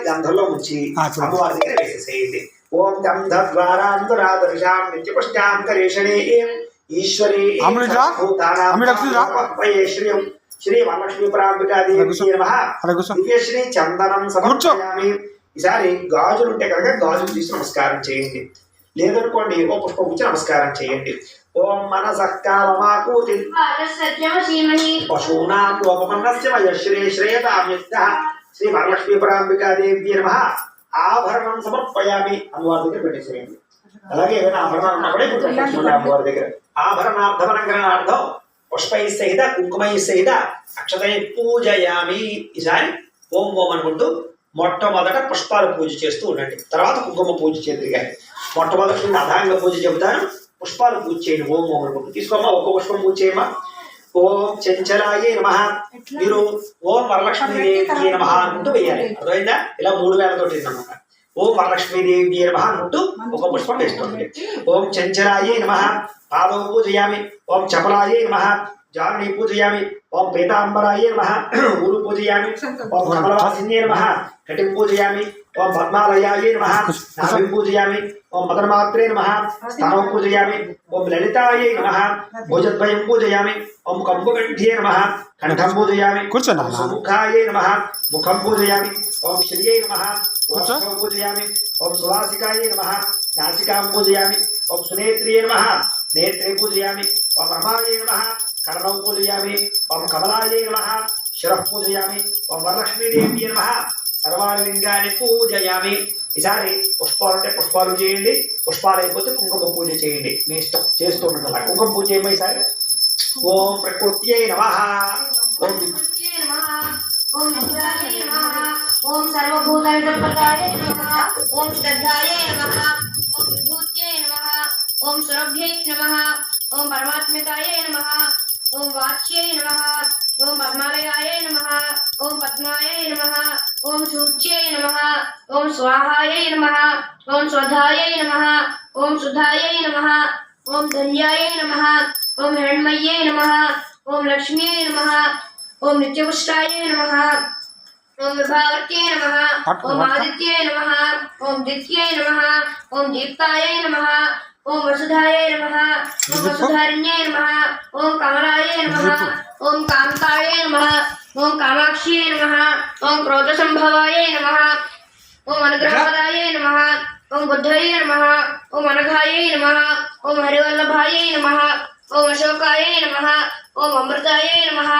గంధంలో ముంచి అమ్మవారి దగ్గర వేసేసేయండి. ఓం గంధద్వారాంధరాదర్శాం నిత్యపుష్టాం కరేషణే ఈశ్వరే శ్రీయం శ్రీ వరలక్ష్మీ పరాంబికాదేవి నమః. దివ్యశ్రీ చందనం సమర్పయామి. ఈసారి గాజులు ఉంటే కనుక గాజులు తీసి నమస్కారం చేయండి. లేదనుకోండి ఓ పుష్పం గురించి నమస్కారం చేయండి. ఓం మనసక్కాలమాకూతి పశూనాం లోపమన్నస్య వయశ్రీ శ్రేయతామ్యస్తః శ్రీ వరలక్ష్మీ పరాంబికాదేవి నమః. ఆభరణం సమర్పయామి. అమ్మవారి దగ్గర పెట్టేసేయండి. అలాగే ఏదైనా ఆభరణాలు ఉన్నా కూడా ఇప్పుడు అమ్మవారి దగ్గర ఆభరణార్థమలంకరణార్థం పుష్పై సహిత కుంకుమై సహిత అక్షతై పూజయామి. ఈసారి ఓం ఓం అనుకుంటూ మొట్టమొదట పుష్పాలు పూజ చేస్తూ ఉండండి. తర్వాత కుంకుమ పూజ చేద్దరు. మొట్టమొదటి అధాంగ పూజ చెబుతాను, పుష్పాలు పూజ చేయండి. ఓం ఓం అనుకుంటూ తీసుకోమ్మా. ఒక్కో పుష్పం పూజ చేయమ్మా. ఓం చంచలాయే నమః. మీరు ఓం వరలక్ష్మీదేవి నమః అనుకుంటూ వేయాలి. అర్థమైందా? ఇలా 3 వేలతోటి అన్నమాట. ఓం వరలక్ష్మీదేవి నమః అనుకుంటూ ఒక పుష్పం వేసుకోండి. ఓం చంచలాయే నమః. పాదం పూజయామి. ఓం చపలాయే నమః. జారుణి పూజయామి. ఓం పీతాంబరాయే నమః. ఊరు పూజయామి. ఓం కమలవాసిన్యే నమః. కటిం పూజయామి. ఓం పద్మాలయాయే నమః. నాభిం పూజయామి. ఓం మదనమాత్రే నమః. స్థానం పూజయామి. ఓం లలితాయే నమః. భుజద్వయం పూజయామి. ఓం కంబుకంఠ్యే నమః. కంఠం పూజయామి. సుముఖాయే నమః. ముఖం పూజయామి. ఓం శ్రియే నమః. ఓం పూజయామి. ఓం సువాసికాయే నమః. నాసికాం పూజయామి. ఓం సునేత్రియే నమః. నేత్రే పూజయామి. ఓం రమాయే నమః. కర్ణం పూజయామి. ఓం కమలాయే నమః. శిరః పూజయామి. ఓం వరలక్ష్మీదేవి నమః. సర్వాణి లింగాన్ని పూజయామి. ఈసారి పుష్పాలు అంటే పుష్పాలు చేయండి. పుష్పాలు అయిపోతే కుంకుమ పూజ చేయండి. మీ ఇష్టం చేస్తూ ఉండాలి. కుంకుమ పూజ చేయమో ఈసారి. ఓం ప్రకృత్యై నమః. ఓం ఓం విద్యాయ నమః. ఓం సర్వభూతైకపదాయ నమః. ఓం శ్రద్ధాయ నమః. ఓం విభూత్యై నమః. ఓం సురభ్యై నమః. ఓం పరమాత్మికాయ నమః. ఓం వాచ్యై నమః. ఓం పద్మాలయాయ నమః. ఓం పద్మాయ నమః. ఓం సూచ్యై నమః. ఓం స్వాహాయ నమః. ఓం స్వధాయ నమః. ఓం సుధాయ నమః. ఓం ధన్యాయ నమః. ఓం హిరణ్మయ్యై నమః. ఓం లక్ష్మ్యై నమః. ఓం నిత్యపుష్టాయ నమః. ఓం విభావర్త్యై నమః. ఓం ఆదిత్యై నమః. ఓం దిత్యై నమః. ఓం దీప్తాయ నమః. ఓం వసుధాయ నమః. ఓం వసుధారిణ్యై నమః. ఓం కమలాయ నమః. ఓం కాంతాయ నమః. ఓం కామాక్ష్యై నమః. ఓం క్రోధసంభవాయ నమః. ఓం అనుగ్రహపదాయ నమః. ఓం బుద్ధయ నమః. ఓం అనఘాయ నమః. ఓం హరివల్లభాయ నమః. ఓం అశోకాయ నమః. ఓం అమృతాయ నమః.